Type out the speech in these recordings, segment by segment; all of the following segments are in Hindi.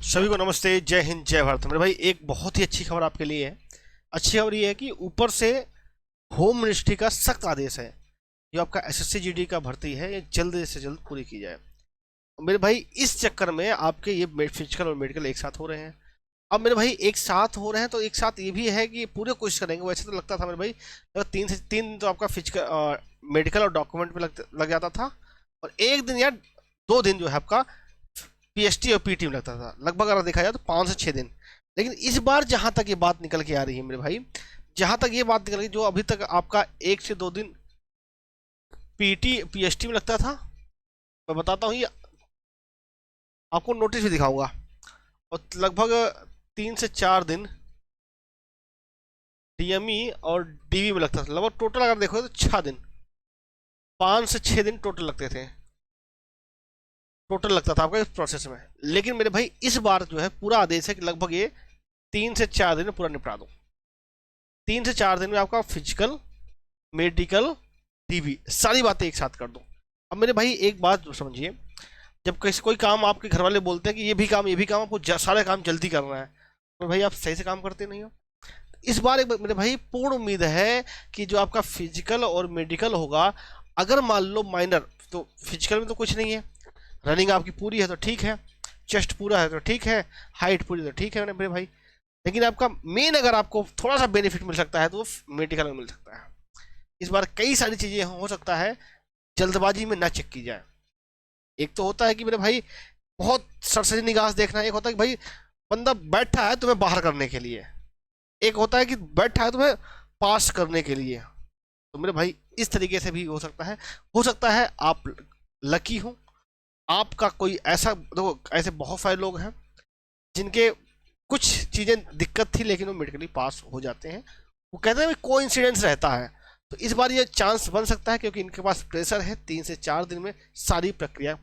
सभी को नमस्ते, जय हिंद, जय भारत। मेरे भाई एक बहुत ही अच्छी खबर आपके लिए है। अच्छी खबर ये है कि ऊपर से होम मिनिस्ट्री का सख्त आदेश है। जो आपका एसएससी जीडी का भर्ती है ये जल्द से जल्द पूरी की जाए। मेरे भाई इस चक्कर में आपके ये फिजिकल और मेडिकल एक साथ हो रहे हैं। अब मेरे भाई एक साथ हो रहे हैं तो एक साथ ये भी है कि पूरे कोशिश करेंगे। वैसे तो लगता था मेरे भाई अगर 3 से 3 तो आपका फिजिकल मेडिकल और डॉक्यूमेंट पे लग जाता था, और एक दिन या 2 दिन जो है आपका पीएसटी और पीटी में लगता था। लगभग अगर देखा जाए तो 5 से 6 दिन। लेकिन इस बार जहां तक ये बात निकल के आ रही है मेरे भाई, जहां तक ये बात निकल गई, जो अभी तक आपका 1 से 2 दिन पीटी पीएसटी में लगता था, मैं बताता हूँ ये आपको नोटिस भी दिखाऊंगा, और लगभग 3 से 4 दिन डीएमई और डीवी में लगता था। लगभग टोटल अगर देखो तो 6 दिन, 5 से 6 दिन टोटल लगते थे, टोटल लगता था आपका इस प्रोसेस में। लेकिन मेरे भाई इस बार जो है पूरा आदेश है कि लगभग ये 3 से 4 दिन में पूरा निपटा दो। 3 से 4 दिन में आपका फिजिकल, मेडिकल, डीबी सारी बातें एक साथ कर दो। अब मेरे भाई एक बात समझिए, जब कोई काम आपके घर वाले बोलते हैं कि ये भी काम आपको सारे काम जल्दी करना है, तो भाई आप सही से काम करते नहीं हो। इस बार एक मेरे भाई पूर्ण उम्मीद है कि जो आपका फिजिकल और मेडिकल होगा, अगर मान लो माइनर, तो फिजिकल में तो कुछ नहीं है, रनिंग आपकी पूरी है तो ठीक है, चेस्ट पूरा है तो ठीक है, हाइट पूरी तो ठीक है मेरे भाई। लेकिन आपका मेन अगर आपको थोड़ा सा बेनिफिट मिल सकता है तो वो मेडिकल में मिल सकता है। इस बार कई सारी चीज़ें हो सकता है जल्दबाजी में ना चेक की जाए। एक तो होता है कि मेरे भाई बहुत सरसरी निगाह से देखना, एक होता है कि भाई बंदा बैठा है तुम्हें बाहर करने के लिए, एक होता है कि बैठा है तुम्हें पास करने के लिए। तो मेरे भाई इस तरीके से भी हो सकता है आप लकी हो, आपका कोई ऐसा, देखो ऐसे बहुत सारे लोग हैं जिनके कुछ चीज़ें दिक्कत थी लेकिन वो मेडिकली पास हो जाते हैं। वो कहते हैं को इंसिडेंस रहता है। तो इस बार ये चांस बन सकता है क्योंकि इनके पास प्रेशर है 3 से 4 दिन में सारी प्रक्रिया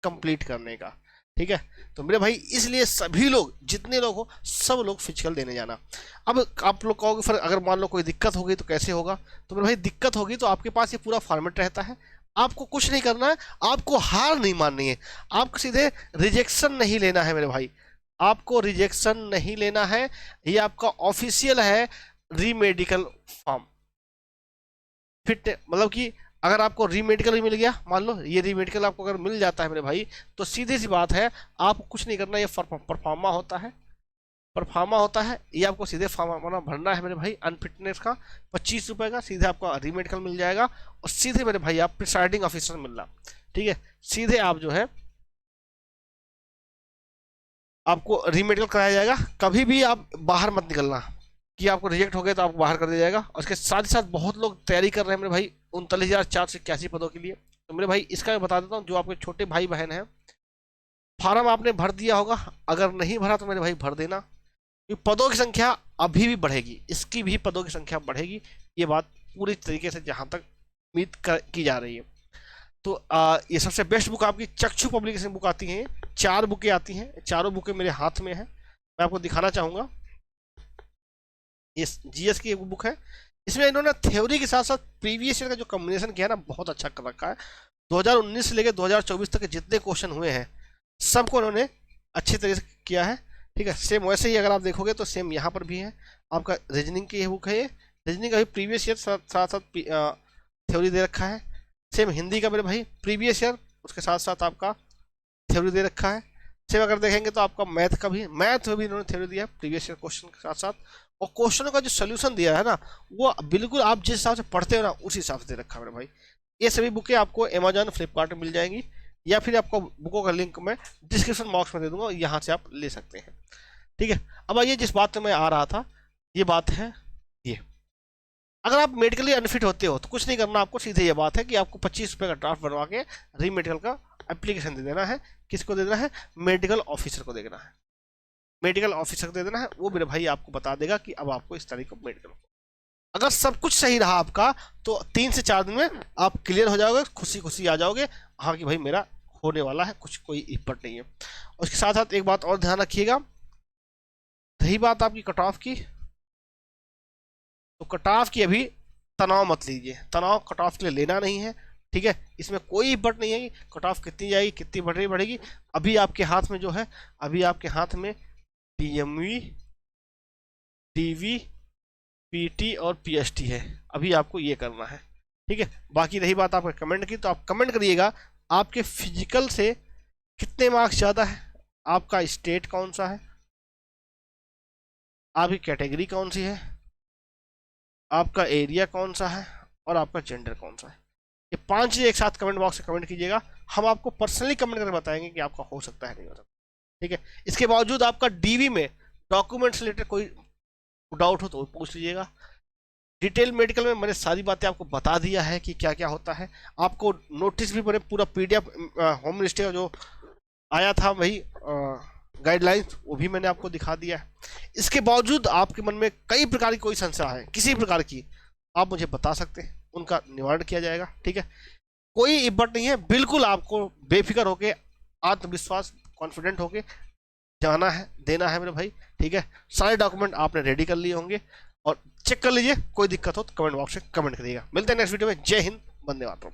कंप्लीट करने का। ठीक है, तो मेरे भाई इसलिए सभी लोग, जितने लोग हो, सब लोग फिजिकल देने जाना। अब आप लोग कहोगे फिर अगर मान लो कोई दिक्कत होगी तो कैसे होगा, तो मेरे भाई दिक्कत होगी तो आपके पास ये पूरा फॉर्मेट रहता है। आपको कुछ नहीं करना है, आपको हार नहीं माननी है, आपको सीधे रिजेक्शन नहीं लेना है मेरे भाई, आपको रिजेक्शन नहीं लेना है। ये आपका ऑफिशियल है रीमेडिकल फॉर्म फिट, मतलब कि अगर आपको रीमेडिकल ही मिल गया, मान लो ये रीमेडिकल आपको अगर मिल जाता है मेरे भाई, तो सीधी सी बात है आपको कुछ नहीं करना। ये परफॉर्मा होता है, परफॉर्मा होता है, ये आपको सीधे फॉर्मा भरना है मेरे भाई अनफिटनेस का, 25 रुपये का, सीधे आपका रीमेडिकल मिल जाएगा, और सीधे मेरे भाई आप प्रिसाइडिंग ऑफिसर मिलना। ठीक है, सीधे आप जो है आपको रीमेडिकल कराया जाएगा। कभी भी आप बाहर मत निकलना कि आपको रिजेक्ट हो गया तो आपको बाहर कर दिया जाएगा। और उसके साथ ही साथ बहुत लोग तैयारी कर रहे हैं मेरे भाई 39,481 पदों के लिए। तो मेरे भाई इसका मैं बता देता हूँ, जो आपके छोटे भाई बहन हैं, फार्म आपने भर दिया होगा, अगर नहीं भरा तो मेरे भाई भर देना, क्योंकि पदों की संख्या अभी भी बढ़ेगी, इसकी भी पदों की संख्या बढ़ेगी। ये बात पूरी तरीके से जहाँ तक उम्मीद की जा रही है। तो ये सबसे बेस्ट बुक आपकी चक्षु पब्लिकेशन बुक आती है। 4 बुकें आती हैं, चारों बुकें मेरे हाथ में हैं, मैं आपको दिखाना चाहूँगा। ये जीएस की एक बुक है, इसमें इन्होंने थ्योरी के साथ साथ प्रीवियस ईयर का जो कॉम्बिनेशन किया है ना, बहुत अच्छा कर रखा है। 2019 से लेकर 2024 तक के जितने क्वेश्चन हुए हैं सबको इन्होंने अच्छी तरीके से किया है। ठीक है, सेम वैसे ही अगर आप देखोगे तो सेम यहाँ पर भी है। आपका रीजनिंग की ये बुक है, ये रीजनिंग का भी प्रीवियस ईयर साथ साथ थ्योरी दे रखा है। सेम हिंदी का मेरे भाई प्रीवियस ईयर, उसके साथ साथ आपका थ्योरी दे रखा है। सेम अगर देखेंगे तो आपका मैथ में भी इन्होंने थ्योरी दिया है प्रीवियस ईयर क्वेश्चन के साथ साथ। और क्वेश्चनों का जो सोल्यूशन दिया है ना, वो बिल्कुल आप जिस हिसाब से पढ़ते हो ना उस हिसाब से दे रखा है मेरे भाई। ये सभी बुकें आपको अमेजॉन, फ्लिपकार्ट में मिल जाएंगी, या फिर आपको बुकों का लिंक मैं डिस्क्रिप्शन बॉक्स में दे दूंगा, यहाँ से आप ले सकते हैं। ठीक है, अब आइए जिस बात में मैं आ रहा था, ये बात है ये, अगर आप मेडिकली अनफिट होते हो तो कुछ नहीं करना आपको, सीधे ये बात है कि आपको 25 रुपये का ड्राफ्ट बनवा के रीमेडिकल का एप्लीकेशन दे देना है। किसको दे देना है? मेडिकल ऑफिसर को दे देना है, मेडिकल ऑफिसर को दे देना है। वो मेरे भाई आपको बता देगा कि अब आपको इस तारीख को मेडिकल, अगर सब कुछ सही रहा आपका तो 3 से 4 दिन में आप क्लियर हो जाओगे, खुशी खुशी आ जाओगे, हाँ कि भाई मेरा होने वाला है, कुछ कोई इम्पट नहीं है। उसके साथ साथ एक बात और ध्यान रखिएगा, रही बात आपकी कट ऑफ की, तो कट ऑफ की अभी तनाव मत लीजिए, तनाव कट ऑफ के लिए लेना नहीं है। ठीक है, इसमें कोई बट नहीं है कि कट ऑफ कितनी जाएगी, कितनी बढ़ेगी। अभी आपके हाथ में जो है, अभी आपके हाथ में डीएमवी, डीवी, पीटी और पीएसटी है, अभी आपको ये करना है। ठीक है, बाकी रही बात आपके कमेंट की, तो आप कमेंट करिएगा आपके फिजिकल से कितने मार्क्स ज़्यादा है, आपका स्टेट कौन सा है, आपकी कैटेगरी कौन सी है, आपका एरिया कौन सा है और आपका जेंडर कौन सा है। ये 5 चीज़ एक साथ कमेंट बॉक्स में कमेंट कीजिएगा, हम आपको पर्सनली कमेंट करके बताएंगे कि आपका हो सकता है नहीं हो सकता। ठीक है, इसके बावजूद आपका डीवी में डॉक्यूमेंट्स रिलेटेड कोई डाउट हो तो पूछ लीजिएगा। डिटेल मेडिकल में मैंने सारी बातें आपको बता दिया है कि क्या क्या होता है। आपको नोटिस भी मैंने पूरा पीडीएफ होम मिनिस्ट्री का जो आया था वही गाइडलाइंस, वो भी मैंने आपको दिखा दिया है। इसके बावजूद आपके मन में कई प्रकार की कोई संशय है, किसी प्रकार की, आप मुझे बता सकते हैं, उनका निवारण किया जाएगा। ठीक है, कोई इब्बट नहीं है, बिल्कुल आपको बेफिक्र होके, आत्मविश्वास, कॉन्फिडेंट होके जाना है, देना है मेरे भाई। ठीक है, सारे डॉक्यूमेंट आपने रेडी कर लिए होंगे और चेक कर लीजिए, कोई दिक्कत हो तो कमेंट बॉक्स में कमेंट करिएगा। मिलते हैं नेक्स्ट वीडियो में। जय हिंद, वंदे मातरम।